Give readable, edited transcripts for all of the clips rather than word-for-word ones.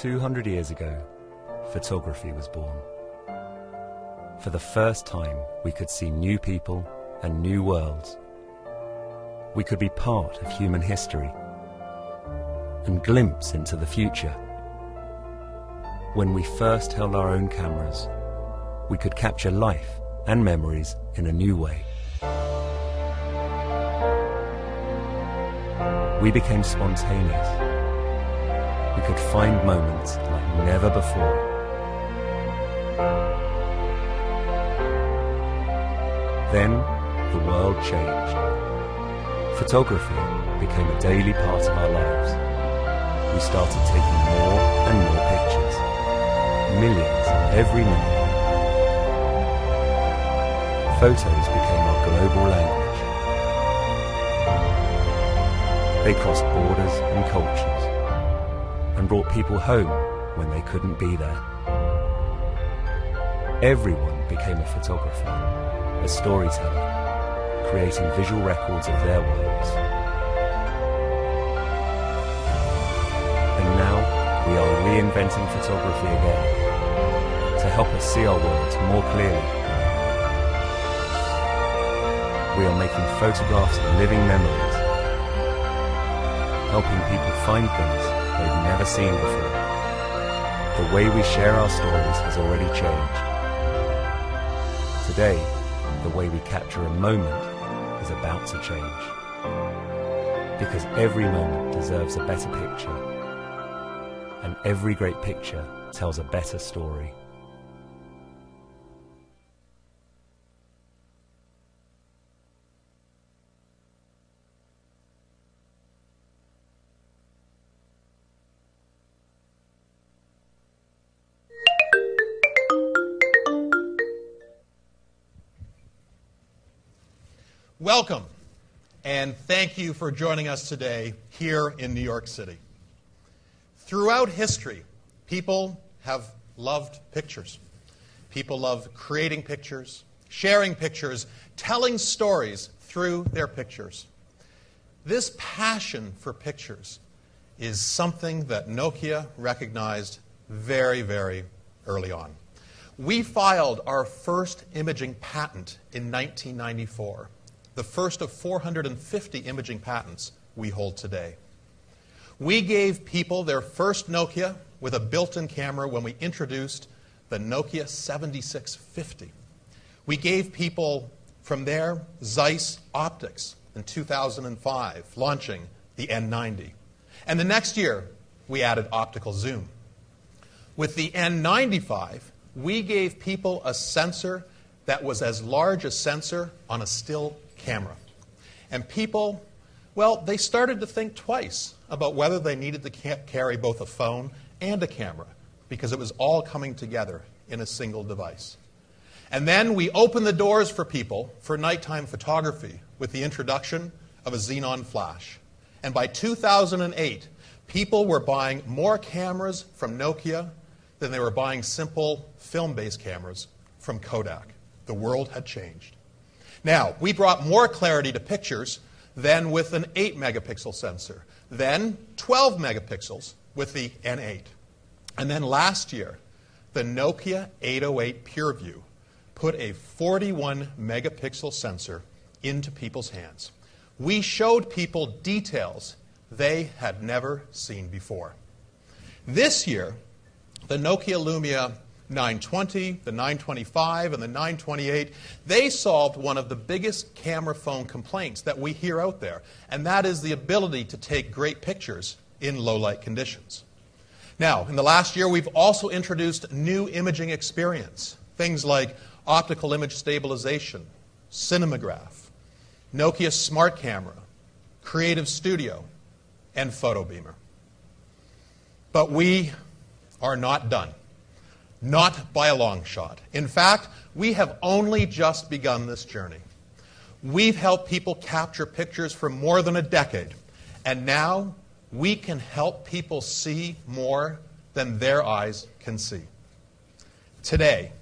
200 years ago, photography was born. For the first time, we could see new people and new worlds. We could be part of human history and glimpse into the future. When we first held our own cameras, we could capture life and memories in a new way. We became spontaneous. We could find moments like never before. Then the world changed. Photography became a daily part of our lives. We started taking more and more pictures, millions every minute. Photos became our global language. They crossed borders and cultures and brought people home when they couldn't be there. Everyone became a photographer, a storyteller, creating visual records of their worlds. And now we are reinventing photography again to help us see our worlds more clearly. We are making photographs of living memories, helping people find things they've never seen before. The way we share our stories has already changed. Today, the way we capture a moment is about to change. Because every moment deserves a better picture, and every great picture tells a better story. Welcome, and thank you for joining us today here in New York City. Throughout history, people have loved pictures. People love creating pictures, sharing pictures, telling stories through their pictures. This passion for pictures is something that Nokia recognized very, very early on. We filed our first imaging patent in 1994. The first of 450 imaging patents we hold today. We gave people their first Nokia with a built-in camera when we introduced the Nokia 7650. We gave people from there Zeiss optics in 2005, launching the N90. And the next year, we added optical zoom. With the N95, we gave people a sensor that was as large a sensor on a still camera. And people, well, they started to think twice about whether they needed to carry both a phone and a camera because it was all coming together in a single device. And then we opened the doors for people for nighttime photography with the introduction of a xenon flash. And by 2008, people were buying more cameras from Nokia than they were buying simple film-based cameras from Kodak. The world had changed. Now, we brought more clarity to pictures than with an 8-megapixel sensor, then 12 megapixels with the N8. And then last year, the Nokia 808 PureView put a 41-megapixel sensor into people's hands. We showed people details they had never seen before. This year, the Nokia Lumia 920, the 925, and the 928, they solved one of the biggest camera phone complaints that we hear out there, and that is the ability to take great pictures in low-light conditions. Now, in the last year, we've also introduced new imaging experience, things like optical image stabilization, Cinematograph, Nokia Smart Camera, Creative Studio, and PhotoBeamer. But we are not done. Not by a long shot. In fact, we have only just begun this journey. We've helped people capture pictures for more than a decade, and now we can help people see more than their eyes can see. Today,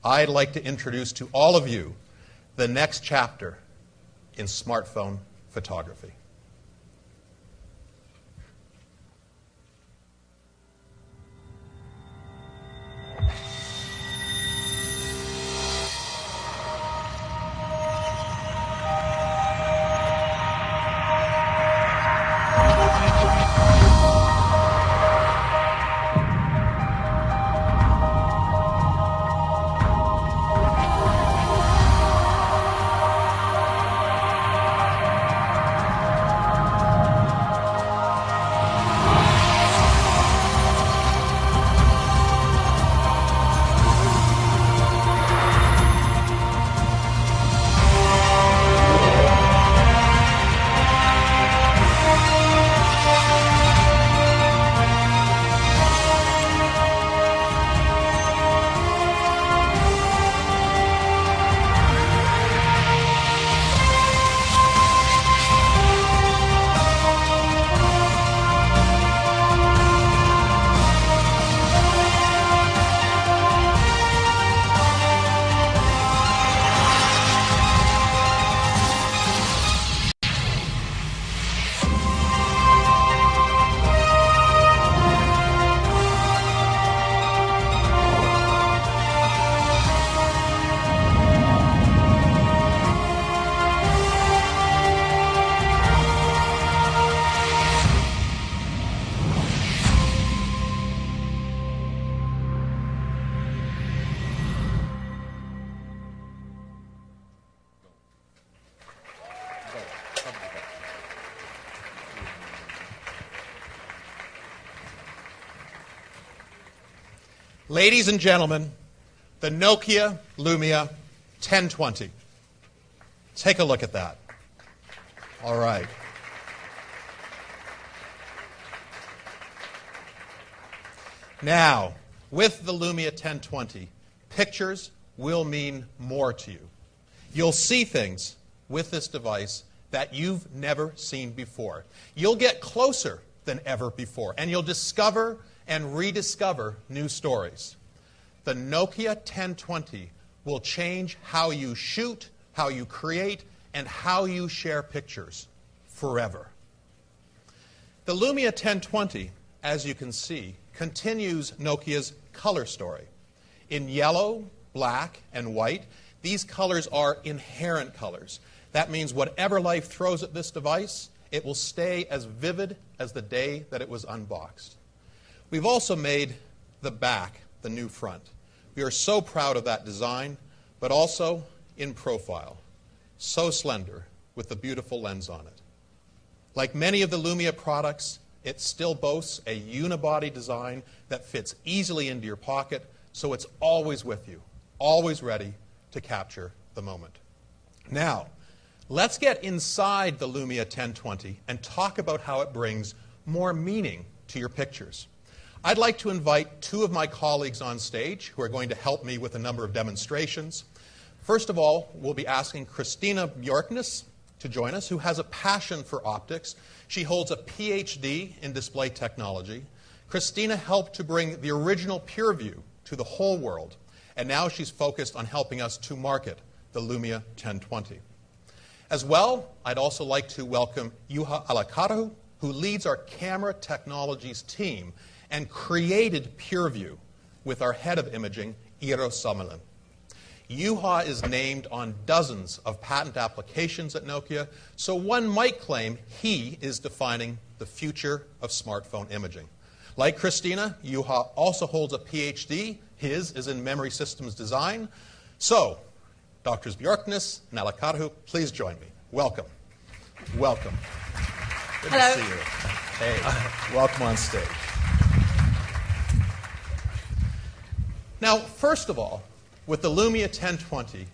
I'd like to introduce to all of you the next chapter in smartphone photography. Ladies and gentlemen, the Nokia Lumia 1020. Take a look at that. All right. Now, with the Lumia 1020, pictures will mean more to you. You'll see things with this device that you've never seen before. You'll get closer than ever before, and you'll discover and rediscover new stories. The Nokia 1020 will change how you shoot, how you create, and how you share pictures forever. The Lumia 1020, as you can see, continues Nokia's color story. In yellow, black, and white, these colors are inherent colors. That means whatever life throws at this device, it will stay as vivid as the day that it was unboxed. We've also made the back the new front. We are so proud of that design, but also in profile. So slender, with the beautiful lens on it. Like many of the Lumia products, it still boasts a unibody design that fits easily into your pocket, so it's always with you, always ready to capture the moment. Now, let's get inside the Lumia 1020 and talk about how it brings more meaning to your pictures. I'd like to invite two of my colleagues on stage who are going to help me with a number of demonstrations. First of all, we'll be asking Christina Bjorknes to join us, who has a passion for optics. She holds a PhD in display technology. Christina helped to bring the original PureView to the whole world, and now she's focused on helping us to market the Lumia 1020. As well, I'd also like to welcome Juha Alakarahu, who leads our camera technologies team and created PureView with our head of imaging, Eero Salminen. Juha is named on dozens of patent applications at Nokia, so one might claim he is defining the future of smartphone imaging. Like Christina, Juha also holds a PhD. His is in memory systems design. So, Drs. Bjorknes and Alakarahu, please join me. Welcome. Welcome. Good Hello. to see you. Hey, welcome on stage. Now, first of all, with the Lumia 1020,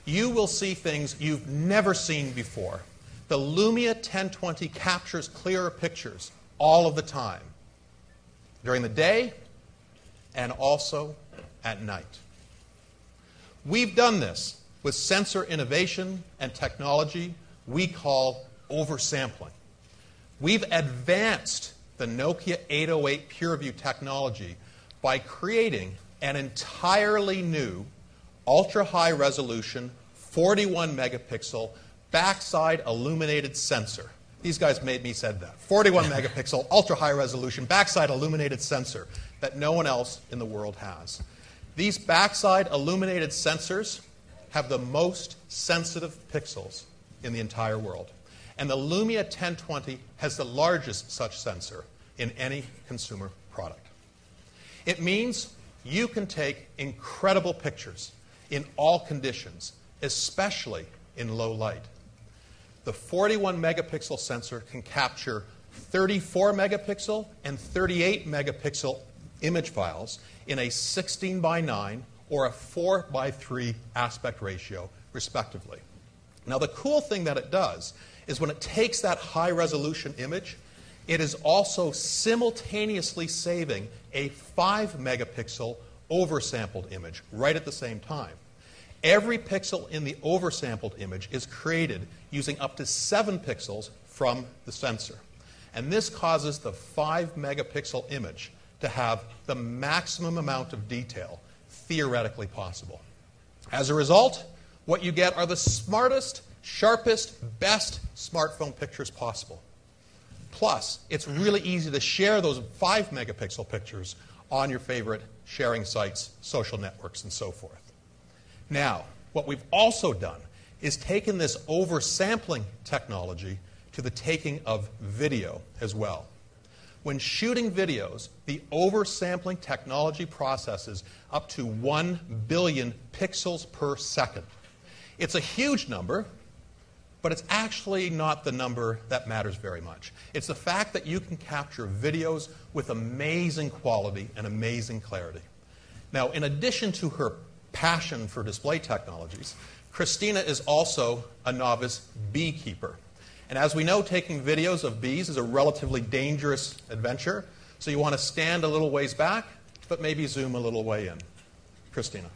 you will see things you've never seen before. The Lumia 1020 captures clearer pictures all of the time, during the day and also at night. We've done this with sensor innovation and technology we call oversampling. We've advanced the Nokia 808 PureView technology by creating an entirely new ultra-high resolution 41 megapixel backside illuminated sensor. These guys made me said that. 41 megapixel ultra-high resolution backside illuminated sensor that no one else in the world has. These backside illuminated sensors have the most sensitive pixels in the entire world. And the Lumia 1020 has the largest such sensor in any consumer product. It means you can take incredible pictures in all conditions, especially in low light. The 41 megapixel sensor can capture 34 megapixel and 38 megapixel image files in a 16 by 9 or a 4 by 3 aspect ratio, respectively. Now, the cool thing that it does is when it takes that high resolution image, it is also simultaneously saving a 5 megapixel oversampled image right at the same time. Every pixel in the oversampled image is created using up to 7 pixels from the sensor. And this causes the 5 megapixel image to have the maximum amount of detail theoretically possible. As a result, what you get are the smartest, sharpest, best smartphone pictures possible. Plus, it's really easy to share those 5 megapixel pictures on your favorite sharing sites, social networks, and so forth. Now, what we've also done is taken this oversampling technology to the taking of video as well. When shooting videos, the oversampling technology processes up to 1 billion pixels per second. It's a huge number, but it's actually not the number that matters very much. It's the fact that you can capture videos with amazing quality and amazing clarity. Now, in addition to her passion for display technologies, Christina is also a novice beekeeper. And as we know, taking videos of bees is a relatively dangerous adventure, so you want to stand a little ways back, but maybe zoom a little way in. Christina.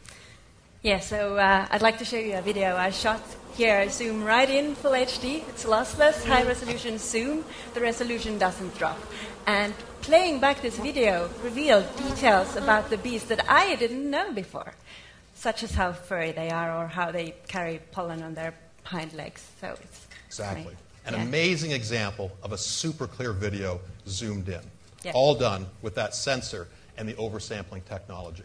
Yeah, so I'd like to show you a video I shot here. I zoom right in full HD. It's lossless, high-resolution zoom. The resolution doesn't drop. And playing back this video revealed details about the bees that I didn't know before, such as how furry they are or how they carry pollen on their hind legs. So it's exactly great. An amazing example of a super clear video zoomed in, Yeah. all done with that sensor and the oversampling technology.